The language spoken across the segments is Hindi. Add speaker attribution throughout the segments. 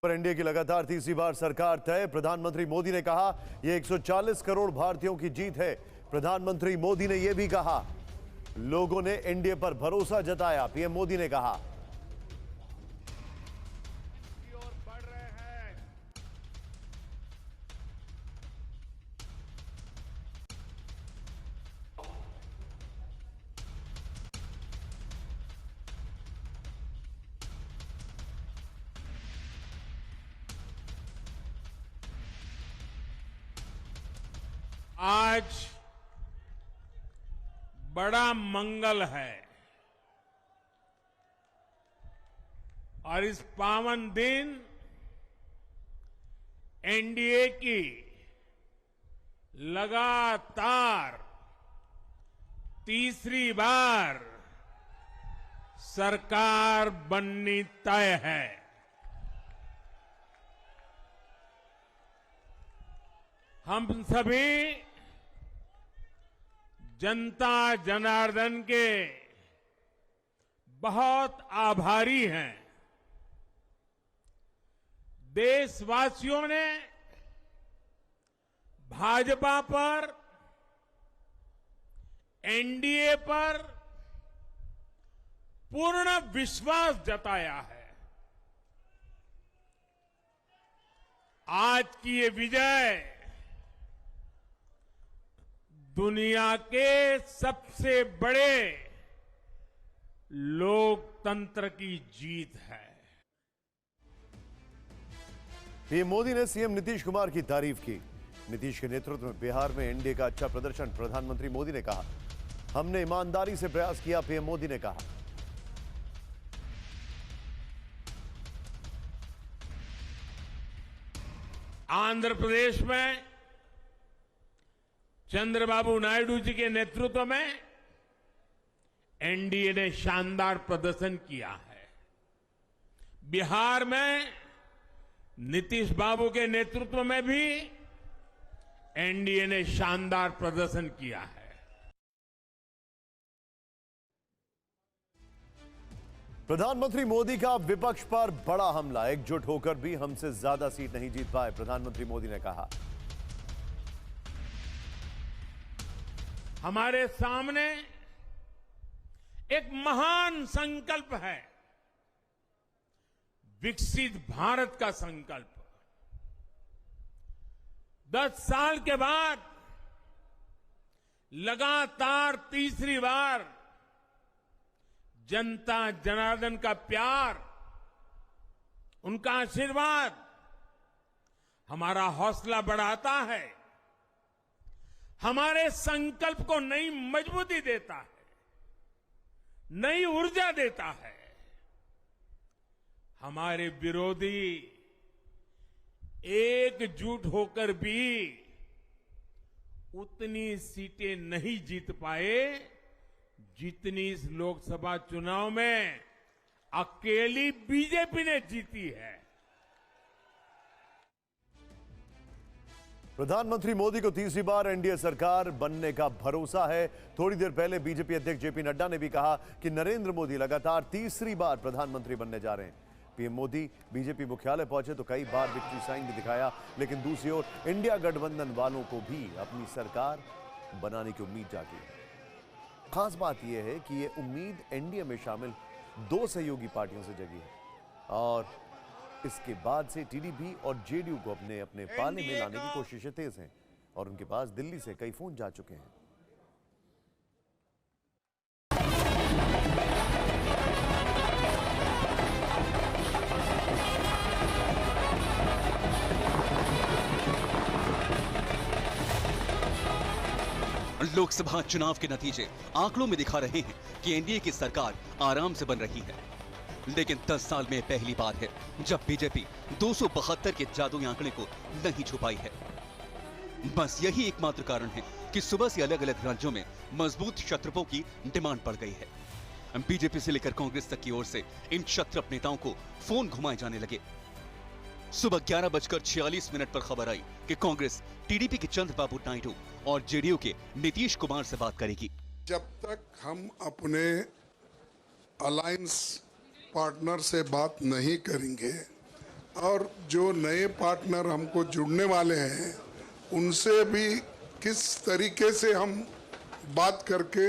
Speaker 1: पर एनडीए की लगातार तीसरी बार सरकार तय। प्रधानमंत्री मोदी ने कहा यह 140 करोड़ भारतीयों की जीत है। प्रधानमंत्री मोदी ने यह भी कहा लोगों ने एनडीए पर भरोसा जताया। पीएम मोदी ने कहा
Speaker 2: आज बड़ा मंगल है और इस पावन दिन एनडीए की लगातार तीसरी बार सरकार बननी तय है। हम सभी जनता जनार्दन के बहुत आभारी हैं। देशवासियों ने भाजपा पर, एनडीए पर पूर्ण विश्वास जताया है। आज की ये विजय दुनिया के सबसे बड़े लोकतंत्र की जीत है।
Speaker 1: पीएम मोदी ने सीएम नीतीश कुमार की तारीफ की। नीतीश के नेतृत्व में बिहार में एनडीए का अच्छा प्रदर्शन। प्रधानमंत्री मोदी ने कहा हमने ईमानदारी से प्रयास किया। पीएम मोदी ने कहा
Speaker 2: आंध्र प्रदेश में चंद्रबाबू नायडू जी के नेतृत्व में एनडीए ने शानदार प्रदर्शन किया है। बिहार में नीतीश बाबू के नेतृत्व में भी एनडीए ने शानदार प्रदर्शन किया है।
Speaker 1: प्रधानमंत्री मोदी का विपक्ष पर बड़ा हमला। एकजुट होकर भी हमसे ज्यादा सीट नहीं जीत पाए। प्रधानमंत्री मोदी ने कहा
Speaker 2: हमारे सामने एक महान संकल्प है, विकसित भारत का संकल्प। 10 साल के बाद लगातार तीसरी बार जनता जनार्दन का प्यार, उनका आशीर्वाद हमारा हौसला बढ़ाता है, हमारे संकल्प को नई मजबूती देता है, नई ऊर्जा देता है। हमारे विरोधी एकजुट होकर भी उतनी सीटें नहीं जीत पाए जितनी इस लोकसभा चुनाव में अकेली बीजेपी ने जीती है।
Speaker 1: प्रधानमंत्री मोदी को तीसरी बार एनडीए सरकार बनने का भरोसा है। थोड़ी देर पहले बीजेपी अध्यक्ष जेपी नड्डा ने भी कहा कि नरेंद्र मोदी लगातार तीसरी बार प्रधानमंत्री बनने जा रहे हैं। पीएम मोदी बीजेपी मुख्यालय पहुंचे तो कई बार विक्ट्री साइन भी दिखाया, लेकिन दूसरी ओर इंडिया गठबंधन वालों को भी अपनी सरकार बनाने की उम्मीद जागी है। खास बात यह है कि यह उम्मीद एनडीए में शामिल 2 सहयोगी पार्टियों से जगी है और इसके बाद से टीडीपी और जेडीयू को अपने अपने पाले में लाने की कोशिशें तेज हैं और उनके पास दिल्ली से कई फोन जा चुके हैं।
Speaker 3: लोकसभा चुनाव के नतीजे आंकड़ों में दिखा रहे हैं कि एनडीए की सरकार आराम से बन रही है, लेकिन 10 साल में पहली बार है जब बीजेपी 272 के जादुई आंकड़े को नहीं छू पाई है। बस यही एकमात्र कारण है कि सुबह से अलग अलग राज्यों में मजबूत क्षत्रपों की डिमांड बढ़ गई है। बीजेपी से लेकर कांग्रेस तक की ओर से इन क्षत्रप नेताओं को फोन घुमाए जाने लगे। सुबह 11:46 पर खबर आई कि कांग्रेस टीडीपी के चंद्रबाबू नायडू और जेडीयू के नीतीश कुमार से बात करेगी।
Speaker 4: जब तक हम अपने अलायंस पार्टनर से बात नहीं करेंगे, और जो नए पार्टनर हमको जुड़ने वाले हैं उनसे भी किस तरीके से हम बात करके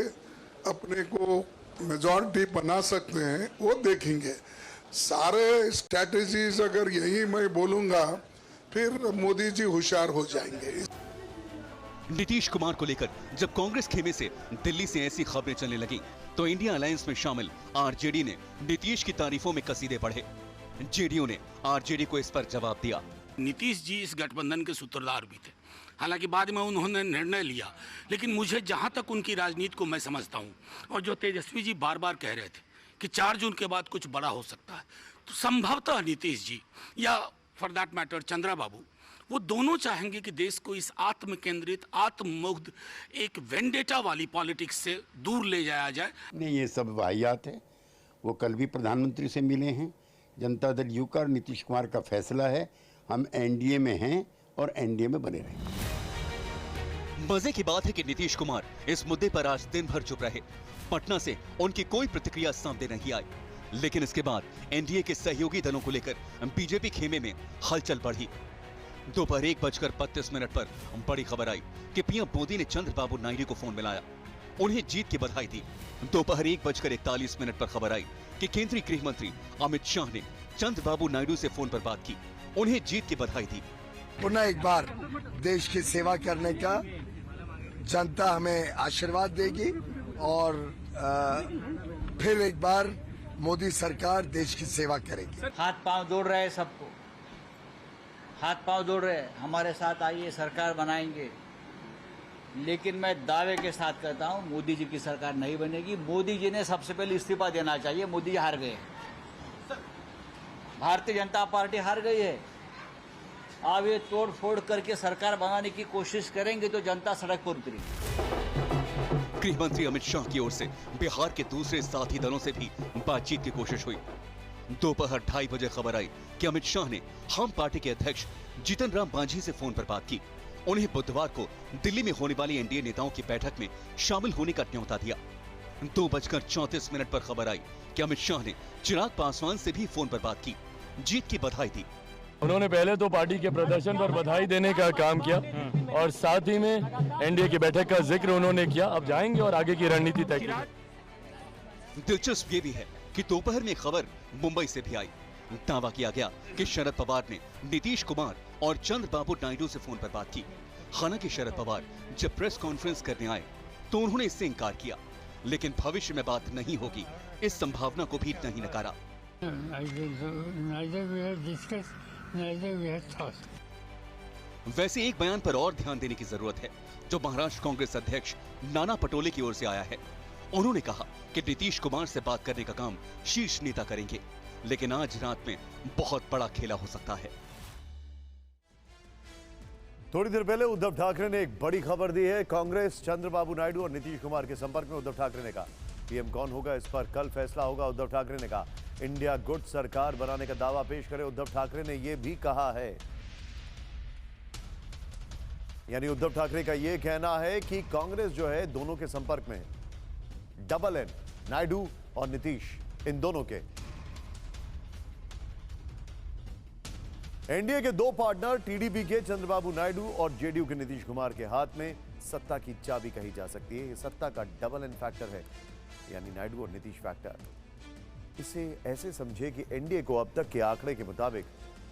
Speaker 4: अपने को मेजॉरिटी बना सकते हैं वो देखेंगे। सारे स्ट्रैटेजीज अगर यही मैं बोलूँगा फिर मोदी जी होशियार हो जाएंगे।
Speaker 3: नीतीश कुमार को लेकर जब कांग्रेस खेमे से दिल्ली से ऐसी खबरें चलने लगी तो इंडिया अलायंस में शामिल आरजेडी ने नीतीश की तारीफों में कसीदे बढ़े। जेडीयू ने आरजेडी को इस पर जवाब दिया।
Speaker 5: नीतीश जी इस गठबंधन के सूत्रधार भी थे, हालांकि बाद में उन्होंने निर्णय लिया, लेकिन मुझे जहां तक उनकी राजनीति को मैं समझता हूं और जो तेजस्वी जी बार बार कह रहे थे कि 4 जून के बाद कुछ बड़ा हो सकता है, तो संभवतः नीतीश जी या फॉर दैट मैटर चंद्रा बाबू, वो दोनों चाहेंगे कि देश को इस आत्म केंद्रित आत्ममुग्ध एक वेंडेटा वाली पॉलिटिक्स से दूर ले जाया जाए।
Speaker 6: नहीं, ये सब वाहियात है। वो कल भी प्रधानमंत्री से मिले हैं। जनता दल यू का और नीतीश कुमार का फैसला है, हम एनडीए में हैं और एनडीए में बने रहेंगे।
Speaker 3: मजे की बात है कि नीतीश कुमार इस मुद्दे पर आज दिन भर चुप रहे। पटना से उनकी कोई प्रतिक्रिया सामने नहीं आई, लेकिन इसके बाद एनडीए के सहयोगी दलों को लेकर बीजेपी खेमे में हलचल बढ़ी। दोपहर 1:32 पर बड़ी खबर आई कि पीएम मोदी ने चंद्रबाबू नायडू को फोन मिलाया, उन्हें जीत की बधाई दी। दोपहर 1:41 पर खबर आई कि केंद्रीय गृह मंत्री अमित शाह ने चंद्रबाबू नायडू से फोन पर बात की, उन्हें जीत की बधाई दी।
Speaker 7: पुनः एक बार देश की सेवा करने का जनता हमें आशीर्वाद देगी और फिर एक बार मोदी सरकार देश की सेवा करेगी।
Speaker 8: हाथ पांव जोड़ रहे हैं, सबको हाथ पांव जोड़ रहे हैं, हमारे साथ आइए, सरकार बनाएंगे। लेकिन मैं दावे के साथ कहता हूं, मोदी जी की सरकार नहीं बनेगी। मोदी जी ने सबसे पहले इस्तीफा देना चाहिए। मोदी जी हार गए, भारतीय जनता पार्टी हार गई है। अब ये तोड़ फोड़ करके सरकार बनाने की कोशिश करेंगे तो जनता सड़क पर उतरेगी।
Speaker 3: गृह मंत्री अमित शाह की ओर से बिहार के दूसरे साथी दलों से भी बातचीत की कोशिश हुई। दोपहर 2:30 बजे खबर आई कि अमित शाह ने हम पार्टी के अध्यक्ष जीतन राम मांझी से फोन पर बात की, उन्हें बुधवार को दिल्ली में होने वाली एनडीए नेताओं की बैठक में शामिल होने का न्योता दिया। 2:34 पर खबर आई कि अमित शाह ने चिराग पासवान से भी फोन पर बात की, जीत की बधाई दी।
Speaker 9: उन्होंने पहले तो पार्टी के प्रदर्शन पर बधाई देने का काम किया और साथ ही में एनडीए की बैठक का जिक्र उन्होंने किया। अब जाएंगे और आगे की रणनीति तय की।
Speaker 3: दिलचस्प ये भी है कि दोपहर में खबर मुंबई से भी आई। दावा किया गया कि शरद पवार ने नीतीश कुमार और चंद्रबाबू नायडू से फोन पर बात की। हालांकि शरद पवार जब प्रेस कॉन्फ्रेंस करने आए तो उन्होंने इससे इनकार किया, लेकिन भविष्य में बात नहीं होगी इस संभावना को भी नहीं नकारा। वैसे एक बयान पर और ध्यान देने की जरूरत है जो महाराष्ट्र कांग्रेस अध्यक्ष नाना पटोले की ओर से आया है। उन्होंने कहा कि नीतीश कुमार से बात करने का काम शीर्ष नेता करेंगे, लेकिन आज रात में बहुत बड़ा खेला हो सकता है।
Speaker 1: थोड़ी देर पहले उद्धव ठाकरे ने एक बड़ी खबर दी है। कांग्रेस चंद्रबाबू नायडू और नीतीश कुमार के संपर्क में। उद्धव ठाकरे ने कहा पीएम कौन होगा इस पर कल फैसला होगा। उद्धव ठाकरे ने कहा इंडिया गुड सरकार बनाने का दावा पेश करे। उद्धव ठाकरे ने यह भी कहा है, यानी उद्धव ठाकरे का यह कहना है कि कांग्रेस जो है दोनों के संपर्क में है। डबल एन, नायडू और नीतीश, इन दोनों के। एनडीए के दो पार्टनर टीडीपी के चंद्रबाबू नायडू और जेडीयू के नीतीश कुमार के हाथ में सत्ता की चाबी कही जा सकती है। यह सत्ता का डबल एन फैक्टर है, यानी नायडू और नीतीश फैक्टर। इसे ऐसे समझे कि एनडीए को अब तक के आंकड़े के मुताबिक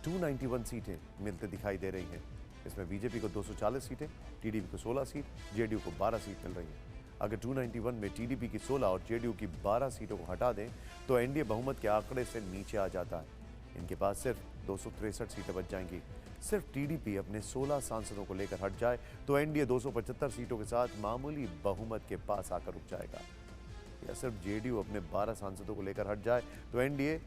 Speaker 1: 291 सीटें मिलते दिखाई दे रही हैं। इसमें बीजेपी को 240 सीटें, टीडीपी को 16 सीट, जेडीयू को 12 सीट मिल रही है। अगर 291 में टीडीपी की 16 और जेडीयू की 12 सीटों को हटा दें तो एनडीए बहुमत के आंकड़े से नीचे आ जाता है। इनके पास सिर्फ 263 सीटें बच जाएंगी। सिर्फ टीडीपी अपने 16 सांसदों को लेकर हट जाए तो एनडीए 275 सीटों के साथ मामूली बहुमत के पास आकर रुक जाएगा। या सिर्फ जेडीयू अपने 12 सांसदों को लेकर हट जाए तो एनडीए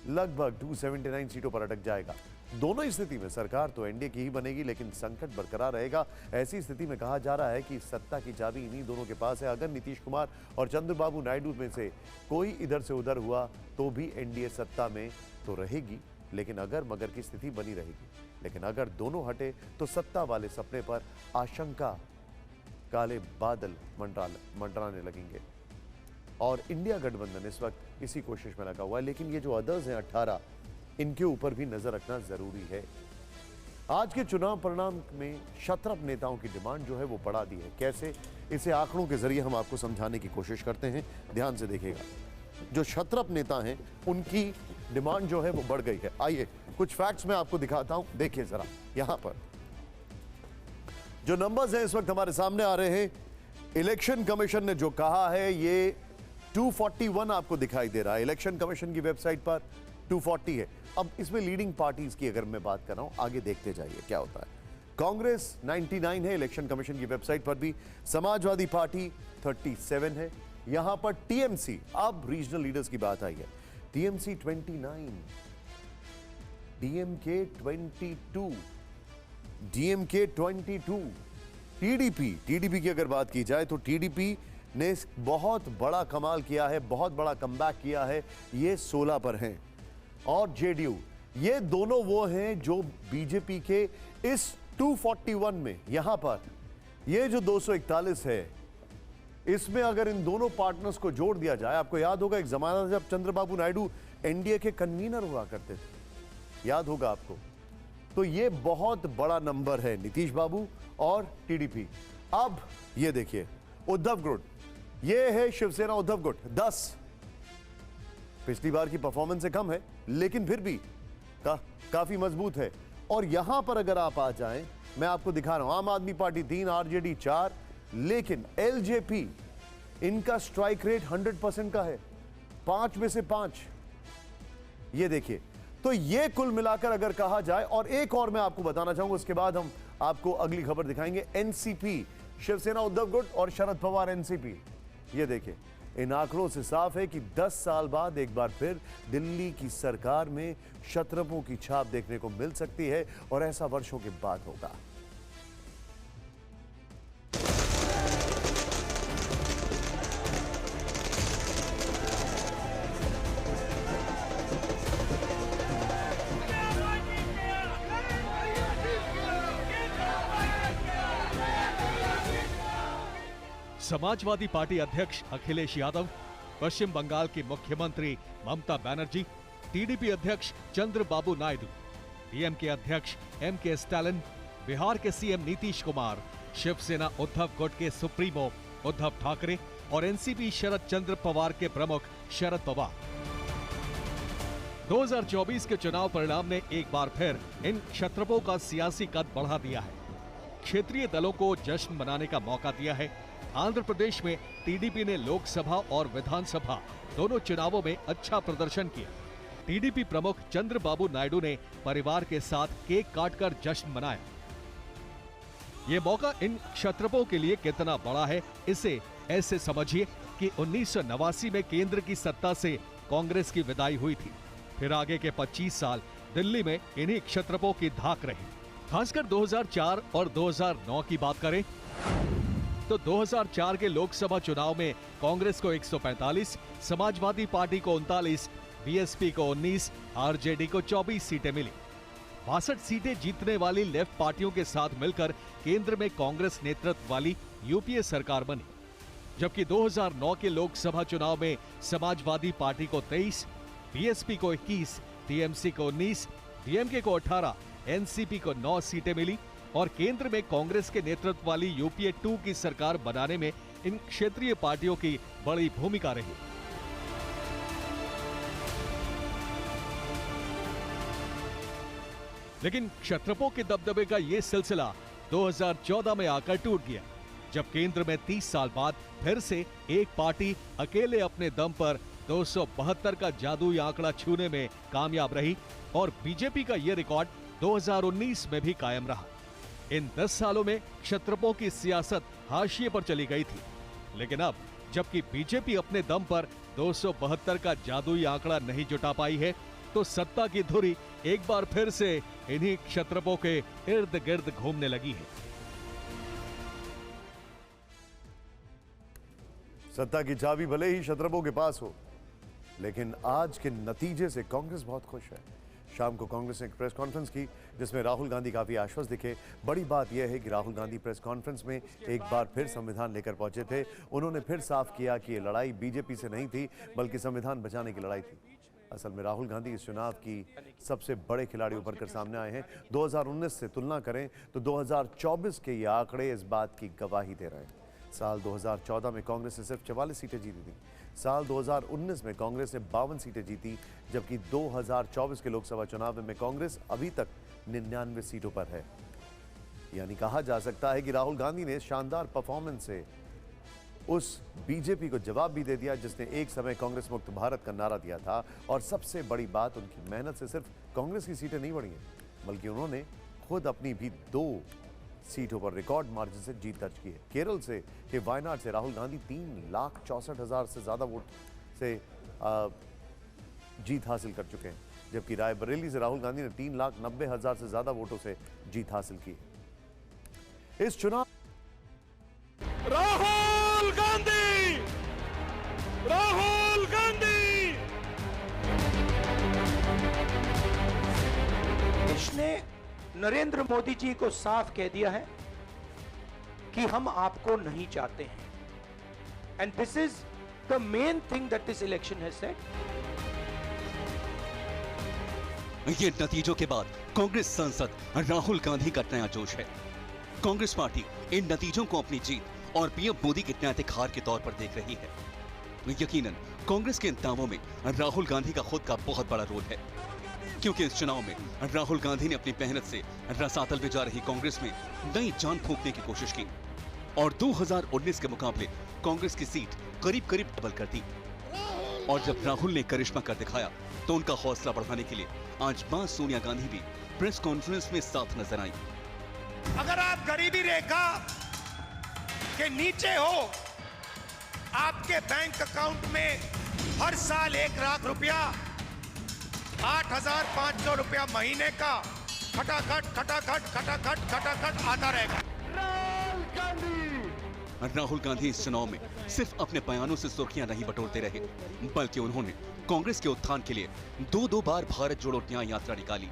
Speaker 1: लगभग 279 सीटों पर अटक जाएगा। दोनों ही स्थिति में सरकार तो एनडीए की ही बनेगी, लेकिन संकट बरकरार रहेगा। ऐसी स्थिति में कहा जा रहा है कि सत्ता की चाबी इन्हीं दोनों के पास है। अगर नीतीश कुमार और चंद्रबाबू नायडू में से कोई इधर से उधर हुआ तो भी एनडीए सत्ता में तो रहेगी, लेकिन अगर मगर की स्थिति बनी रहेगी। लेकिन अगर दोनों हटे तो सत्ता वाले सपने पर आशंका काले बादल मंडराने लगेंगे। और इंडिया गठबंधन इस वक्त इसी कोशिश में लगा हुआ है। लेकिन ये जो अदर्स हैं 18, इनके ऊपर भी नजर रखना जरूरी है। आज के चुनाव परिणाम में क्षत्रप नेताओं की डिमांड जो है वो बढ़ा दी है। कैसे, इसे आंकड़ों के जरिए हम आपको समझाने की कोशिश करते हैं। ध्यान से देखिएगा, जो क्षत्रप नेता हैं उनकी डिमांड जो है वो बढ़ गई है। आइए कुछ फैक्ट्स मैं आपको दिखाता हूं, देखिए जरा। यहां पर जो नंबर्स हैं इस वक्त हमारे सामने आ रहे हैं। इलेक्शन कमीशन ने जो कहा है ये 241 आपको दिखाई दे रहा है। इलेक्शन कमीशन की वेबसाइट पर 240 है। अब इसमें लीडिंग पार्टीज की अगर मैं बात कर रहा हूं, आगे देखते जाइए क्या होता है। कांग्रेस 99 है इलेक्शन कमीशन की वेबसाइट पर भी। समाजवादी पार्टी 37 है। यहां पर टीएमसी, अब रीजनल लीडर्स की बात आई है, टीएमसी 29, डीएमके 22, डीएमके 22, टीडीपी की अगर बात की जाए तो टीडीपी ने बहुत बड़ा कमाल किया है, बहुत बड़ा कमबैक किया है, ये 16 पर हैं। और जेडीयू, ये दोनों वो हैं जो बीजेपी के इस 241 में, यहां पर ये जो 241 है, इसमें अगर इन दोनों पार्टनर्स को जोड़ दिया जाए, आपको याद होगा एक जमाना जब चंद्रबाबू नायडू एनडीए के कन्वीनर हुआ करते थे, याद होगा आपको, तो ये बहुत बड़ा नंबर है नीतीश बाबू और टीडीपी। अब ये देखिए उद्धव गुट, ये है शिवसेना उद्धव गुट 10, पिछली बार की परफॉर्मेंस से कम है लेकिन फिर भी काफी मजबूत है। और यहां पर अगर आप आ जाएं, मैं आपको दिखा रहा हूं, आम आदमी पार्टी 3, आरजेडी 4, लेकिन एलजेपी इनका स्ट्राइक रेट 100% का है, 5 में से 5। ये देखिए, तो ये कुल मिलाकर अगर कहा जाए, और एक और मैं आपको बताना चाहूंगा, उसके बाद हम आपको अगली खबर दिखाएंगे। एनसीपी, शिवसेना उद्धव गुट और शरद पवार एनसीपी। ये देखिए, इन आंकड़ों से साफ है कि 10 साल बाद एक बार फिर दिल्ली की सरकार में क्षत्रपों की छाप देखने को मिल सकती है, और ऐसा वर्षों के बाद होगा।
Speaker 10: समाजवादी पार्टी अध्यक्ष अखिलेश यादव, पश्चिम बंगाल की मुख्यमंत्री ममता बनर्जी, टीडीपी अध्यक्ष चंद्रबाबू नायडू, डीएमके अध्यक्ष एमके स्टालिन, बिहार के सीएम नीतीश कुमार, शिवसेना उद्धव गुट के सुप्रीमो उद्धव ठाकरे और एनसीपी शरद चंद्र पवार के प्रमुख शरद पवार। 2024 के चुनाव परिणाम ने एक बार फिर इन क्षत्रपों का सियासी कद बढ़ा दिया है। क्षेत्रीय दलों को जश्न मनाने का मौका दिया है। आंध्र प्रदेश में टीडीपी ने लोकसभा और विधानसभा दोनों चुनावों में अच्छा प्रदर्शन किया। टीडीपी प्रमुख चंद्रबाबू नायडू ने परिवार के साथ केक काटकर जश्न मनाया। ये मौका इन क्षत्रपों के लिए कितना बड़ा है, इसे ऐसे समझिए कि 1989 में केंद्र की सत्ता से कांग्रेस की विदाई हुई थी। फिर आगे के 25 साल दिल्ली में इन्हीं क्षत्रपों की धाक रही। खासकर 2004 और 2009 की बात करें तो 2004 के लोकसभा चुनाव में कांग्रेस को 145, समाजवादी पार्टी को 39, बीएसपी को 19, आरजेडी को 24 सीटें मिली। 62 सीटें जीतने वाली लेफ्ट पार्टियों के साथ मिलकर केंद्र में कांग्रेस नेतृत्व वाली यूपीए सरकार बनी। जबकि 2009 के लोकसभा चुनाव में समाजवादी पार्टी को 23, बीएसपी को 21, टीएमसी को 19, डीएमके को 18, एनसीपी को 9 सीटें मिली और केंद्र में कांग्रेस के नेतृत्व वाली यूपीए 2 की सरकार बनाने में इन क्षेत्रीय पार्टियों की बड़ी भूमिका रही। लेकिन क्षत्रपों के दबदबे का ये सिलसिला 2014 में आकर टूट गया, जब केंद्र में 30 साल बाद फिर से एक पार्टी अकेले अपने दम पर 272 का जादुई आंकड़ा छूने में कामयाब रही और बीजेपी का यह रिकॉर्ड 2019 में भी कायम रहा। इन 10 सालों में क्षत्रपों की सियासत हाशिए पर चली गई थी, लेकिन अब जबकि बीजेपी अपने दम पर 272 का जादुई आंकड़ा नहीं जुटा पाई है, तो सत्ता की धुरी एक बार फिर से इन्हीं क्षत्रपों के इर्द गिर्द घूमने लगी है।
Speaker 1: सत्ता की चाबी भले ही क्षत्रपों के पास हो, लेकिन आज के नतीजे से कांग्रेस बहुत खुश है। शाम को कांग्रेस ने एक प्रेस कॉन्फ्रेंस की जिसमें राहुल गांधी काफी आश्वस्त दिखे। बड़ी बात यह है कि राहुल गांधी प्रेस कॉन्फ्रेंस में एक बार फिर संविधान लेकर पहुंचे थे। उन्होंने फिर साफ किया कि ये लड़ाई बीजेपी से नहीं थी, बल्कि संविधान बचाने की लड़ाई थी। असल में राहुल गांधी इस चुनाव की सबसे बड़े खिलाड़ी उभर कर सामने आए हैं। 2019 से तुलना करें तो 2024 के ये आंकड़े इस बात की गवाही दे रहे हैं। साल 2014 में कांग्रेस ने सिर्फ 44 सीटें जीती थी। साल 2019 में कांग्रेस ने 52 सीटें जीती, जबकि 2024 के लोकसभा चुनाव में कांग्रेस अभी तक 99 सीटों पर है। यानी कहा जा सकता है कि राहुल गांधी ने शानदार परफॉर्मेंस से उस बीजेपी को जवाब भी दे दिया जिसने एक समय कांग्रेस मुक्त भारत का नारा दिया था। और सबसे बड़ी बात, उनकी मेहनत से सिर्फ कांग्रेस की सीटें नहीं बढ़ी हैं, बल्कि उन्होंने खुद अपनी भी 2 सीटों पर रिकॉर्ड मार्जिन से जीत दर्ज की है। केरल से कि वायनाड से राहुल गांधी 3,64,000 से ज्यादा वोट से जीत हासिल कर चुके हैं, जबकि रायबरेली से राहुल गांधी ने 3,90,000 से ज्यादा वोटों से जीत हासिल की है। इस चुनाव
Speaker 9: राहुल गांधी, राहुल गांधी।
Speaker 11: देश ने नरेंद्र मोदी जी को साफ कह दिया है कि हम आपको नहीं चाहते हैं, and this is the main thing that this election has said.
Speaker 3: ये नतीजों के बाद कांग्रेस सांसद राहुल गांधी का नया जोश है। कांग्रेस पार्टी इन नतीजों को अपनी जीत और पीएम मोदी की नैतिक हार के तौर पर देख रही है। यकीनन कांग्रेस के इन दावों में राहुल गांधी का खुद का बहुत बड़ा रोल है, क्योंकि इस चुनाव में राहुल गांधी ने अपनी मेहनत से रसातल में जा रही कांग्रेस में नई जान फूंकने की कोशिश की और 2019 के मुकाबले कांग्रेस की सीट करीब करीब डबल कर दी। और जब राहुल ने करिश्मा कर दिखाया तो उनका हौसला बढ़ाने के लिए आज मां सोनिया गांधी भी प्रेस कॉन्फ्रेंस में साथ नजर आई।
Speaker 11: अगर आप गरीबी रेखा के नीचे हो, आपके बैंक अकाउंट में हर साल 1 लाख रुपया, 8,500 रुपया महीने का खटाखट खटाखट खटाखट खटाखट आता रहेगा।
Speaker 3: राहुल गांधी इस चुनाव में सिर्फ अपने बयानों से सुर्खियां नहीं बटोरते रहे, बल्कि उन्होंने कांग्रेस के उत्थान के लिए 2 बार भारत जोड़ो न्याय यात्रा निकाली।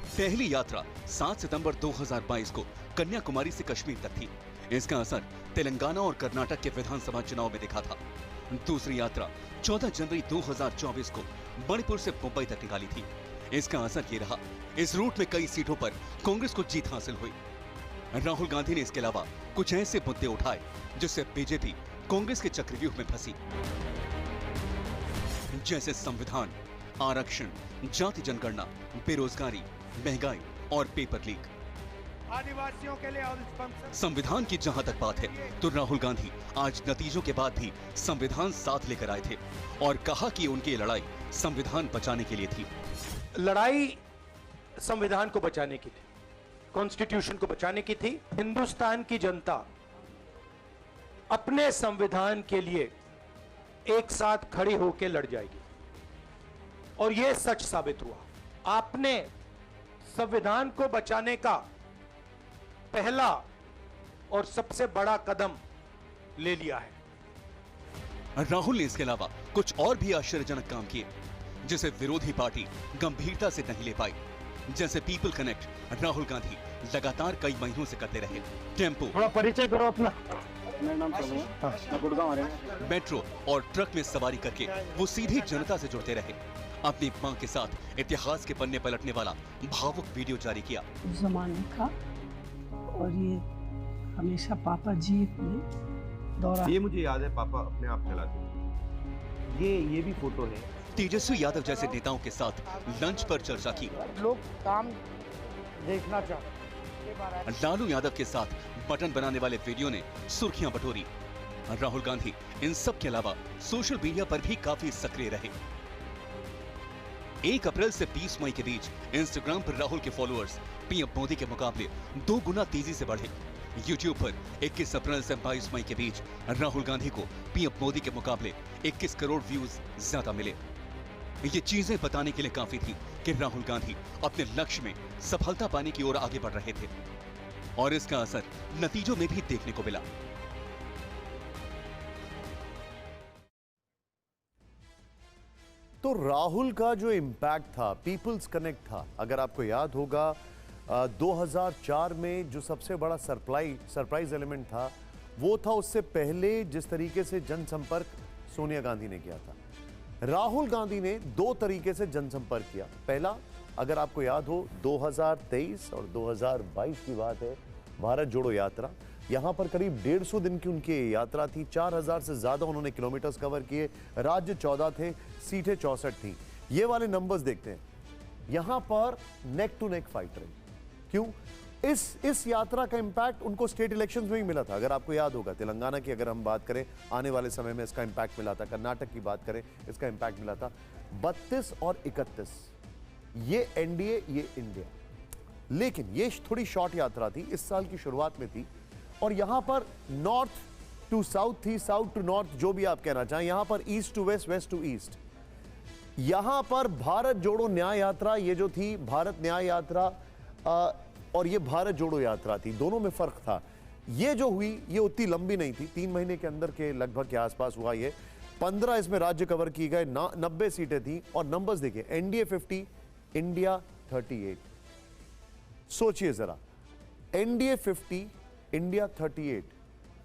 Speaker 3: पहली यात्रा 7 सितंबर 2022 को कन्याकुमारी से कश्मीर तक थी। इसका असर तेलंगाना और कर्नाटक के विधानसभा चुनाव में दिखा था। दूसरी यात्रा 14 जनवरी 2024 को मणिपुर से मुंबई तक निकाली थी। इसका असर ये रहा, इस रूट में कई सीटों पर कांग्रेस को जीत हासिल हुई। राहुल गांधी ने इसके अलावा कुछ ऐसे मुद्दे उठाए जिससे बीजेपी कांग्रेस के चक्रव्यूह में फंसी, जैसे संविधान, आरक्षण, जाति जनगणना, बेरोजगारी, महंगाई और पेपर लीक।
Speaker 11: आदिवासियों के लिए
Speaker 3: संविधान की जहां तक बात है तो राहुल गांधी आज नतीजों के बाद भी संविधान साथ लेकर आए थे और कहा कि उनकी ये लड़ाई संविधान बचाने के लिए थी।
Speaker 11: लड़ाई संविधान को बचाने की थी, कॉन्स्टिट्यूशन को बचाने की थी। हिंदुस्तान की जनता अपने संविधान के लिए एक साथ खड़ी होकर लड़ जाएगी और यह सच साबित हुआ। आपने संविधान को बचाने का पहला और सबसे बड़ा कदम ले लिया है।
Speaker 3: राहुल ने इसके अलावा कुछ और भी आश्चर्यजनक काम किए जिसे विरोधी पार्टी गंभीरता से नहीं ले पाई, जैसे पीपल कनेक्ट राहुल गांधी लगातार कई महीनों से करते रहे। टेम्पो,
Speaker 9: थोड़ा परिचय करो अपना।
Speaker 3: मेट्रो और ट्रक में सवारी करके वो सीधी जनता से जुड़ते रहे। अपनी मां के साथ इतिहास के पन्ने पलटने वाला भावुक वीडियो जारी किया।
Speaker 12: जमाने का, और ये हमेशा पापा जी ने दौरा।
Speaker 13: ये मुझे याद है, पापा अपने आप चलाते थे। ये भी फोटो है।
Speaker 3: तेजस्वी यादव जैसे नेताओं के साथ लंच पर चर्चा की।
Speaker 11: लोग काम देखना चाहते।
Speaker 3: लालू यादव के साथ बटन बनाने वाले वीडियो ने सुर्खियां बटोरी। राहुल गांधी इन सब के अलावा सोशल मीडिया पर भी काफी सक्रिय रहे। 1 अप्रैल से 20 मई के बीच इंस्टाग्राम पर राहुल के फॉलोअर्स पीएम मोदी के मुकाबले 2 गुना तेजी से बढ़े। यूट्यूब पर 21 अप्रैल से 22 मई के बीच राहुल गांधी को पीएम मोदी के मुकाबले 21 करोड़ व्यूज ज्यादा मिले। ये चीजें बताने के लिए काफी थी कि राहुल गांधी अपने लक्ष्य में सफलता पाने की ओर आगे बढ़ रहे थे और इसका असर नतीजों में भी देखने को मिला।
Speaker 1: तो राहुल का जो इम्पैक्ट था, पीपल्स कनेक्ट था, अगर आपको याद होगा 2004 में जो सबसे बड़ा सरप्राइज एलिमेंट था वो था उससे पहले जिस तरीके से जनसंपर्क सोनिया गांधी ने किया था। राहुल गांधी ने दो तरीके से जनसंपर्क किया। पहला, अगर आपको याद हो, 2023 और 2022 की बात है, भारत जोड़ो यात्रा। यहां पर करीब 150 दिन की उनकी यात्रा थी। 4000 से ज्यादा उन्होंने किलोमीटर्स कवर किए। राज्य 14 थे, सीटें 64 थी। ये वाले नंबर्स देखते हैं। यहां पर नेक टू नेक फाइट रही। क्यों? इस यात्रा का इंपैक्ट उनको स्टेट इलेक्शंस में ही मिला था। अगर आपको याद होगा, तेलंगाना की अगर हम बात करें, आने वाले समय में इसका इंपैक्ट मिला था। कर्नाटक की बात करें, इसका इंपैक्ट मिला था। 32 और 31 ये एनडीए, ये इंडिया। लेकिन ये थोड़ी शॉर्ट यात्रा थी, इस साल की शुरुआत में थी। और यहां पर नॉर्थ टू साउथ थी, साउथ टू नॉर्थ, जो भी आप कहना चाहें। यहां पर east to west, west to east. यहां पर भारत जोड़ो न्याय यात्रा, ये जो थी भारत न्याय यात्रा, और ये भारत जोड़ो यात्रा थी। दोनों में फर्क था। ये जो हुई, ये उतनी लंबी नहीं थी, 3 महीने के अंदर के लगभग के आसपास हुआ। ये 15 इसमें राज्य कवर किए गए, 90 सीटें थी। और नंबर्स देखिए, एनडीए 50, इंडिया 38। सोचिए जरा, एनडीए 50, इंडिया 38।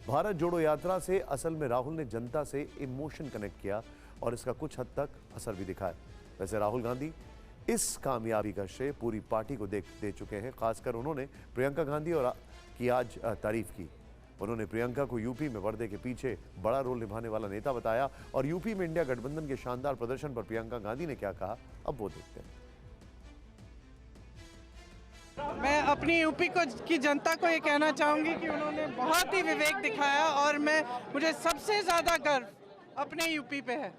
Speaker 1: भारत जोड़ो यात्रा से असल में राहुल ने जनता से इमोशन कनेक्ट किया और इसका कुछ हद तक असर भी दिखा है। वैसे राहुल गांधी इस कामयाबी का श्रेय पूरी पार्टी को दे चुके हैं। खासकर उन्होंने प्रियंका गांधी की आज तारीफ की। उन्होंने प्रियंका को यूपी में पर्दे के पीछे बड़ा रोल निभाने वाला नेता बताया। और यूपी में इंडिया गठबंधन के शानदार प्रदर्शन पर प्रियंका गांधी ने क्या कहा, अब वो देखते हैं।
Speaker 14: मैं अपनी यूपी की जनता को ये कहना चाहूंगी कि उन्होंने बहुत ही विवेक दिखाया और मुझे सबसे ज्यादा गर्व अपने यूपी पे है।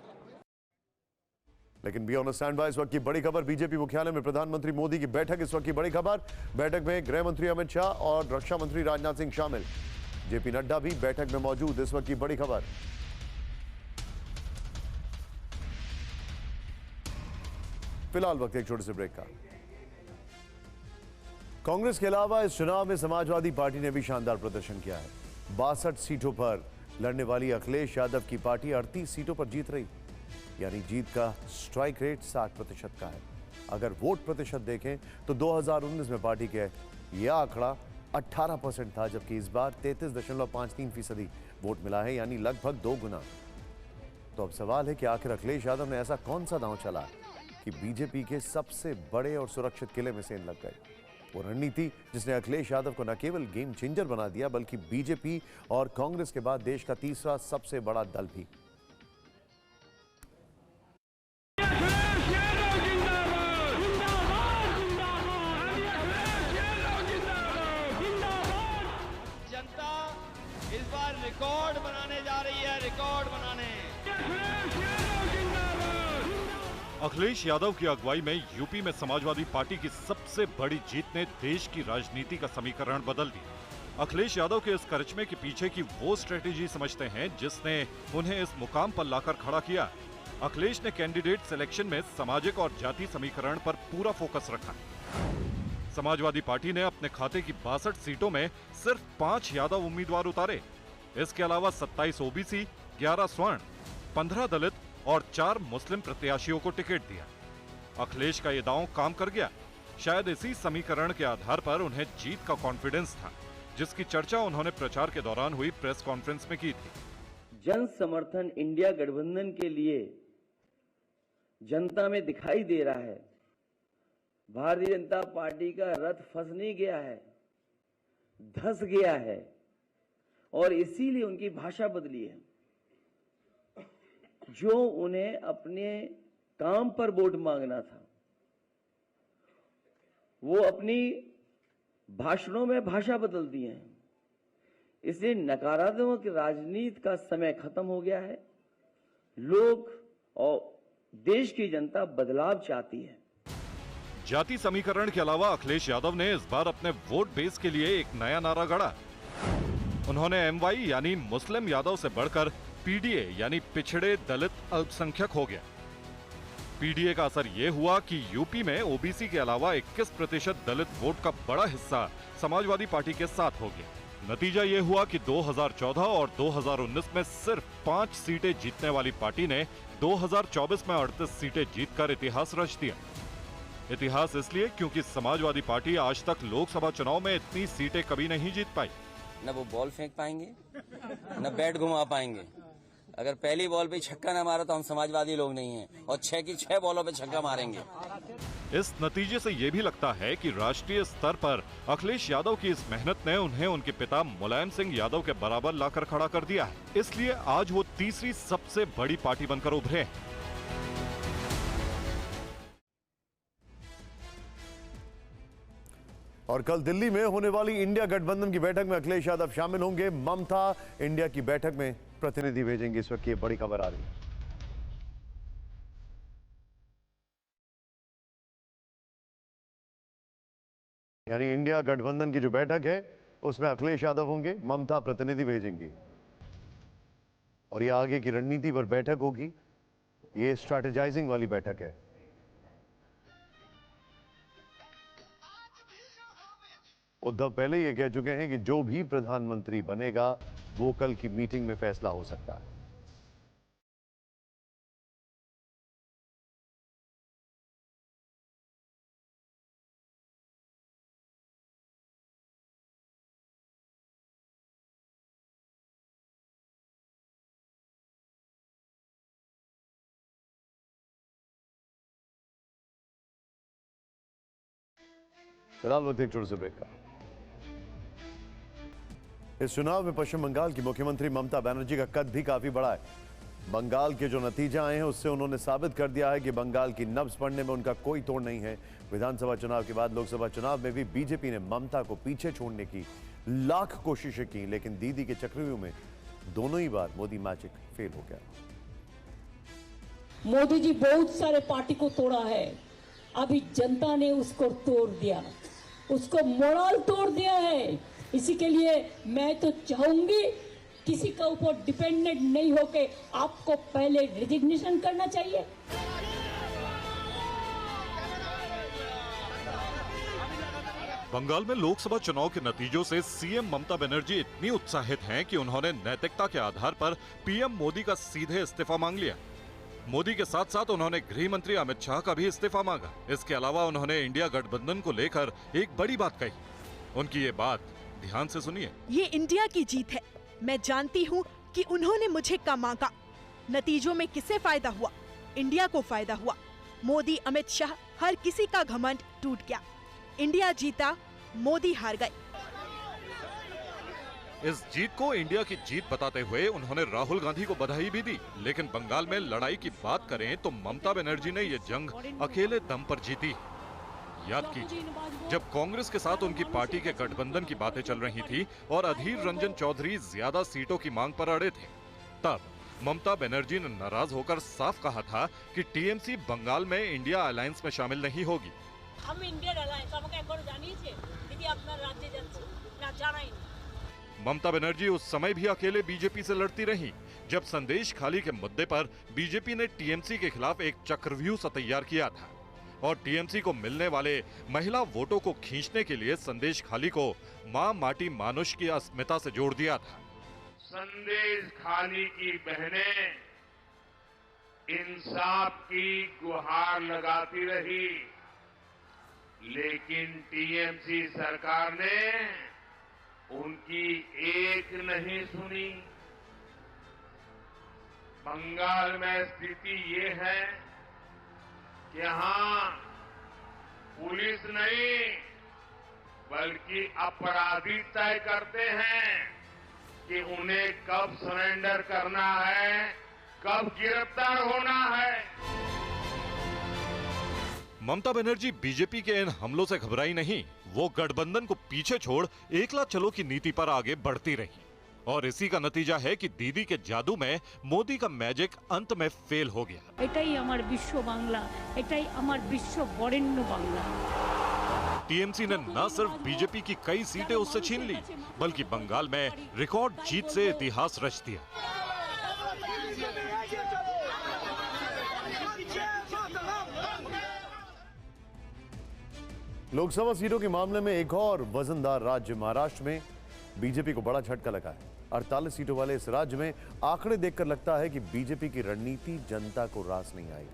Speaker 1: लेकिन बी ऑन स्टैंड बाय, इस वक्त की बड़ी खबर, बीजेपी मुख्यालय में प्रधानमंत्री मोदी की बैठक। इस वक्त की बड़ी खबर, बैठक में गृह मंत्री अमित शाह और रक्षा मंत्री राजनाथ सिंह शामिल। जेपी नड्डा भी बैठक में मौजूद। इस वक्त की बड़ी खबर। फिलहाल वक्त एक छोटे से ब्रेक का। कांग्रेस के अलावा इस चुनाव में समाजवादी पार्टी ने भी शानदार प्रदर्शन किया है। 62 सीटों पर लड़ने वाली अखिलेश यादव की पार्टी 38 सीटों पर जीत रही, यानी जीत का स्ट्राइक रेट 60% का है। अगर वोट प्रतिशत देखें तो 2019 में पार्टी के यह आंकड़ा 18% था, जबकि इस बार 33.53% वोट मिला है, यानी लगभग 2 गुना। तो अब सवाल है कि आखिर अखिलेश यादव ने ऐसा कौन सा दांव चला कि बीजेपी के सबसे बड़े और सुरक्षित किले में सेंध लग गए। वो रणनीति जिसने अखिलेश यादव को न केवल गेम चेंजर बना दिया, बल्कि बीजेपी और कांग्रेस के बाद देश का तीसरा सबसे बड़ा दल भी।
Speaker 15: जनता इस बार रिकॉर्ड बनाने जा रही है, रिकॉर्ड बनाने।
Speaker 16: अखिलेश यादव की अगुवाई में यूपी में समाजवादी पार्टी की सबसे बड़ी जीत ने देश की राजनीति का समीकरण बदल दिया। अखिलेश यादव के इस करिश्मे के पीछे की वो स्ट्रेटेजी समझते हैं जिसने उन्हें इस मुकाम पर लाकर खड़ा किया। अखिलेश ने कैंडिडेट सिलेक्शन में सामाजिक और जाति समीकरण पर पूरा फोकस रखा। समाजवादी पार्टी ने अपने खाते की 62 सीटों में सिर्फ 5 यादव उम्मीदवार उतारे। इसके अलावा 27 ओबीसी, 11 स्वर्ण, 15 दलित और 4 मुस्लिम प्रत्याशियों को टिकट दिया। अखिलेश का ये दांव काम कर गया। शायद इसी समीकरण के आधार पर उन्हें जीत का कॉन्फिडेंस था, जिसकी चर्चा उन्होंने प्रचार के दौरान हुई प्रेस कॉन्फ्रेंस में की थी।
Speaker 17: जन समर्थन इंडिया गठबंधन के लिए जनता में दिखाई दे रहा है। भारतीय जनता पार्टी का रथ फंस नहीं गया है, धंस गया है, और इसीलिए उनकी भाषा बदली है। जो उन्हें अपने काम पर वोट मांगना था, वो अपनी भाषणों में भाषा बदल दी है। इसलिए नकारात्मक राजनीति का समय खत्म हो गया है। लोग और देश की जनता बदलाव चाहती है।
Speaker 16: जाति समीकरण के अलावा अखिलेश यादव ने इस बार अपने वोट बेस के लिए एक नया नारा गढ़ा। उन्होंने एमवाई यानी मुस्लिम यादव से बढ़कर पीडीए यानी पिछड़े दलित अल्पसंख्यक हो गया। पीडीए का असर यह हुआ कि यूपी में ओबीसी के अलावा 21% दलित वोट का बड़ा हिस्सा समाजवादी पार्टी के साथ हो गया। नतीजा यह हुआ कि 2014 और 2019 में सिर्फ 5 सीटें जीतने वाली पार्टी ने 2024 में 38 सीटें जीतकर इतिहास रच दिया। इतिहास इसलिए क्योंकि समाजवादी पार्टी आज तक लोकसभा चुनाव में इतनी सीटें कभी नहीं जीत पाई।
Speaker 18: न वो बॉल फेंक पाएंगे, न बैट घुमा पाएंगे, अगर पहली बॉल पे छक्का ना मारा तो हम समाजवादी लोग नहीं हैं और 6 की 6 बॉलों पे छक्का मारेंगे।
Speaker 16: इस नतीजे से ये भी लगता है कि राष्ट्रीय स्तर पर अखिलेश यादव की इस मेहनत ने उन्हें उनके पिता मुलायम सिंह यादव के बराबर लाकर खड़ा कर दिया है। इसलिए आज वो तीसरी सबसे बड़ी पार्टी बनकर उभरे हैं।
Speaker 1: और कल दिल्ली में होने वाली इंडिया गठबंधन की बैठक में अखिलेश यादव शामिल होंगे। ममता इंडिया की बैठक में प्रतिनिधि भेजेंगे। इस वक्त ये बड़ी खबर आ रही है। यानी इंडिया गठबंधन की जो बैठक है उसमें अखिलेश यादव होंगे, ममता प्रतिनिधि भेजेंगी और ये आगे की रणनीति पर बैठक होगी। ये स्ट्रैटेजाइजिंग वाली बैठक है। उद्धव पहले ये कह चुके हैं कि जो भी प्रधानमंत्री बनेगा वो कल की मीटिंग में फैसला हो सकता है। फिलहाल वक्त एक छोटे से ब्रेक का। इस चुनाव में पश्चिम बंगाल की मुख्यमंत्री ममता बनर्जी का कद भी काफी बड़ा है। बंगाल के जो नतीजे आए हैं उससे उन्होंने साबित कर दिया है कि बंगाल की नब्ज पढ़ने में उनका कोई तोड़ नहीं है। विधानसभा चुनाव के बाद लोकसभा चुनाव में भी बीजेपी ने ममता को पीछे छोड़ने की लाख कोशिशें की, लेकिन दीदी के चक्रव्यूह में दोनों ही बार मोदी मैजिक फेल हो गया।
Speaker 19: मोदी जी बहुत सारे पार्टी को तोड़ा है, अभी जनता ने उसको तोड़ दिया, उसको मोरल तोड़ दिया है। इसी के लिए मैं तो चाहूंगी किसी का ऊपर डिपेंडेंट नहीं होके आपको पहले रिजिग्नेशन करना चाहिए।
Speaker 16: बंगाल में लोकसभा चुनाव के नतीजों से सीएम ममता बनर्जी इतनी उत्साहित हैं कि उन्होंने नैतिकता के आधार पर पीएम मोदी का सीधे इस्तीफा मांग लिया। मोदी के साथ साथ उन्होंने गृह मंत्री अमित शाह का भी इस्तीफा मांगा। इसके अलावा उन्होंने इंडिया गठबंधन को लेकर एक बड़ी बात कही। उनकी ये बात ध्यान से सुनिए।
Speaker 20: ये इंडिया की जीत है। मैं जानती हूँ कि उन्होंने मुझे कम मांगा। नतीजों में किसे फायदा हुआ? इंडिया को फायदा हुआ। मोदी, अमित शाह, हर किसी का घमंड टूट गया। इंडिया जीता, मोदी हार गए।
Speaker 16: इस जीत को इंडिया की जीत बताते हुए उन्होंने राहुल गांधी को बधाई भी दी। लेकिन बंगाल में लड़ाई की बात करें तो ममता बनर्जी ने ये जंग अकेले दम पर जीती। याद कीजिए, जब कांग्रेस के साथ उनकी पार्टी के गठबंधन की बातें चल रही थी और अधीर रंजन चौधरी ज्यादा सीटों की मांग पर अड़े थे, तब ममता बनर्जी ने नाराज होकर साफ कहा था कि टीएमसी बंगाल में इंडिया अलायंस में शामिल नहीं होगी। ममता बनर्जी उस समय भी अकेले बीजेपी से लड़ती रही, जब संदेश खाली के मुद्दे पर बीजेपी ने टीएमसी के खिलाफ एक चक्रव्यूह सा तैयार किया था और टीएमसी को मिलने वाले महिला वोटों को खींचने के लिए संदेश खाली को मां माटी मानुष की अस्मिता से जोड़ दिया था।
Speaker 2: संदेश खाली की बहनें इंसाफ की गुहार लगाती रही, लेकिन टीएमसी सरकार ने उनकी एक नहीं सुनी। बंगाल में स्थिति ये है कि यहाँ पुलिस नहीं बल्कि अपराधी तय करते हैं कि उन्हें कब सरेंडर करना है, कब गिरफ्तार होना है।
Speaker 16: ममता बनर्जी बीजेपी के इन हमलों से घबराई नहीं। वो गठबंधन को पीछे छोड़ एकला चलो की नीति पर आगे बढ़ती रही और इसी का नतीजा है कि दीदी के जादू में मोदी का मैजिक अंत में फेल हो गया।
Speaker 19: एटाई हमार विश्व बांग्ला, एटाई हमार विश्व बरेण्य बांग्ला।
Speaker 16: टीएमसी ने न सिर्फ बीजेपी की कई सीटें उससे छीन ली, बल्कि बंगाल में रिकॉर्ड जीत से इतिहास रच दिया।
Speaker 1: लोकसभा सीटों के मामले में एक और वजनदार राज्य महाराष्ट्र में बीजेपी को बड़ा झटका लगा है। 48 सीटों वाले इस राज्य में आंकड़े देखकर लगता है कि बीजेपी की रणनीति जनता को रास नहीं आई।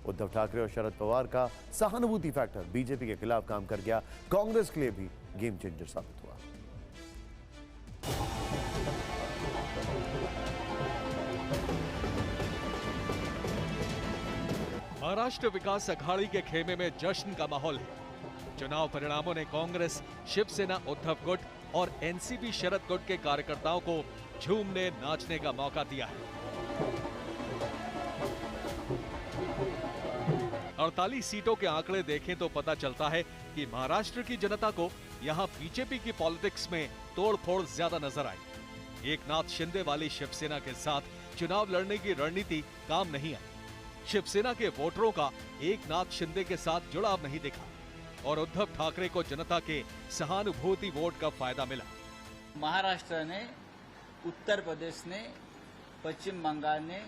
Speaker 1: उद्धव ठाकरे और शरद पवार का सहानुभूति फैक्टर बीजेपी के खिलाफ काम कर गया। कांग्रेस के लिए भी गेम चेंजर साबित हुआ।
Speaker 10: महाराष्ट्र विकास अघाड़ी के खेमे में जश्न का माहौल है। चुनाव परिणामों ने कांग्रेस, शिवसेना उद्धव गुट और एनसीपी शरद गुट के कार्यकर्ताओं को झूमने नाचने का मौका दिया है। 48 सीटों के आंकड़े देखें तो पता चलता है कि महाराष्ट्र की जनता को यहां बीजेपी की पॉलिटिक्स में तोड़फोड़ ज्यादा नजर आई। एकनाथ शिंदे वाली शिवसेना के साथ चुनाव लड़ने की रणनीति काम नहीं आई। शिवसेना के वोटरों का एकनाथ शिंदे के साथ जुड़ाव नहीं दिखा और उद्धव ठाकरे को जनता के सहानुभूति वोट का फायदा मिला।
Speaker 8: महाराष्ट्र ने, उत्तर प्रदेश ने, पश्चिम बंगाल ने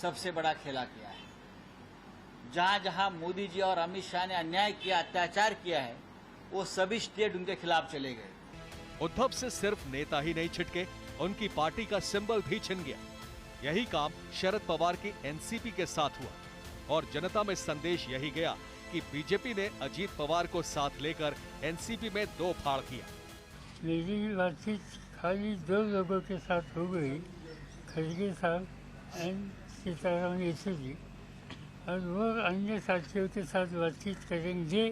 Speaker 8: सबसे बड़ा खेला किया है। जहां जहां मोदी जी और अमित शाह ने अन्याय किया, अत्याचार किया है, वो सभी स्टेट उनके खिलाफ चले गए।
Speaker 10: उद्धव से सिर्फ नेता ही नहीं छिटके, उनकी पार्टी का सिंबल भी छिन गया। यही काम शरद पवार की एनसीपी के साथ हुआ और जनता में संदेश यही गया कि बीजेपी ने अजीत पवार को साथ लेकर एनसीपी में दो फाड़ किया।
Speaker 21: मेरी बातचीत खाली 2 लोगों के साथ हो गई, खड़गे साहब एंड सीताराम येचुरी, और वो अन्य साथियों के साथ बातचीत करेंगे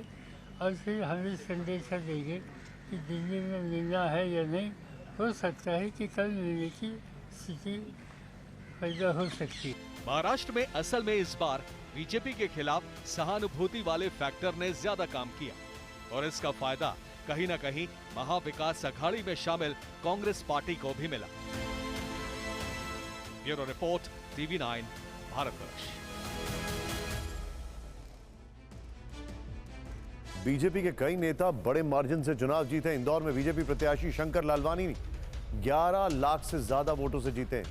Speaker 21: और फिर हमें संदेश देंगे कि दिल्ली में मिलना है या नहीं। हो सकता है कि कल मिलने की स्थिति पैदा हो सकती है।
Speaker 10: महाराष्ट्र में असल में इस बार बीजेपी के खिलाफ सहानुभूति वाले फैक्टर ने ज्यादा काम किया और इसका फायदा कहीं न कहीं महाविकास अघाड़ी में शामिल कांग्रेस पार्टी को भी मिला। Bureau report, TV9 Bharatvarsh.
Speaker 1: BJP के कई नेता बड़े मार्जिन से चुनाव जीते। इंदौर में बीजेपी प्रत्याशी शंकर लालवानी 11 लाख से ज्यादा वोटों से जीते।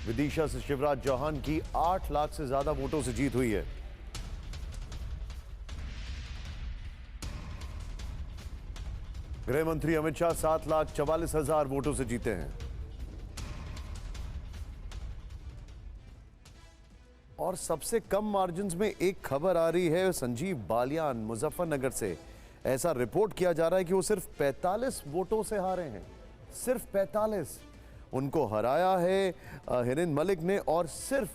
Speaker 1: विदिशा से शिवराज चौहान की 8 लाख से ज्यादा वोटों से जीत हुई है। गृह मंत्री अमित शाह 7,44,000 वोटों से जीते हैं। और सबसे कम मार्जिन में एक खबर आ रही है संजीव बालियान मुजफ्फरनगर से। ऐसा रिपोर्ट किया जा रहा है कि वो सिर्फ 45 वोटों से हारे हैं, सिर्फ 45। उनको हराया है हिरेन मलिक ने और सिर्फ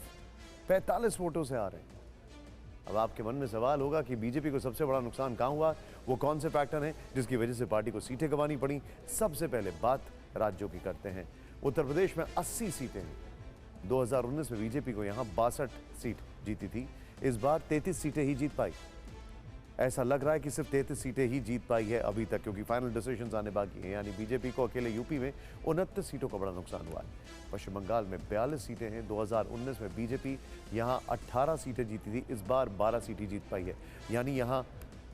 Speaker 1: 45 वोटों से हारे। अब आपके मन में सवाल होगा कि बीजेपी को सबसे बड़ा नुकसान कहां हुआ, वो कौन से फैक्टर हैं जिसकी वजह से पार्टी को सीटें गंवानी पड़ी। सबसे पहले बात राज्यों की करते हैं। उत्तर प्रदेश में 80 सीटें हैं। 2019 में बीजेपी को यहां 62 सीट जीती थी, इस बार 33 सीटें ही जीत पाई। ऐसा लग रहा है कि सिर्फ 33 सीटें ही जीत पाई है अभी तक, क्योंकि फाइनल डिसीजंस आने बाकी हैं। यानी बीजेपी को अकेले यूपी में 29 सीटों का बड़ा नुकसान हुआ है। पश्चिम बंगाल में 42 सीटें हैं। 2019 में बीजेपी यहां 18 सीटें जीती थी, इस बार 12 सीटें जीत पाई है, यानी यहां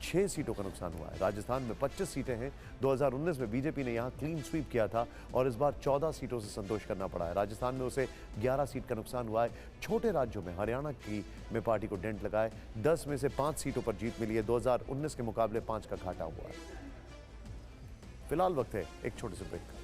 Speaker 1: 6 सीटों का नुकसान हुआ है। राजस्थान में 25 सीटें हैं। 2019 में बीजेपी ने यहां क्लीन स्वीप किया था और इस बार 14 सीटों से संतोष करना पड़ा है। राजस्थान में उसे 11 सीट का नुकसान हुआ है। छोटे राज्यों में हरियाणा की में पार्टी को डेंट लगाए 10 में से 5 सीटों पर जीत मिली है। 2019 के मुकाबले 5 का घाटा हुआ है। फिलहाल वक्त है एक छोटे से ब्रेक का।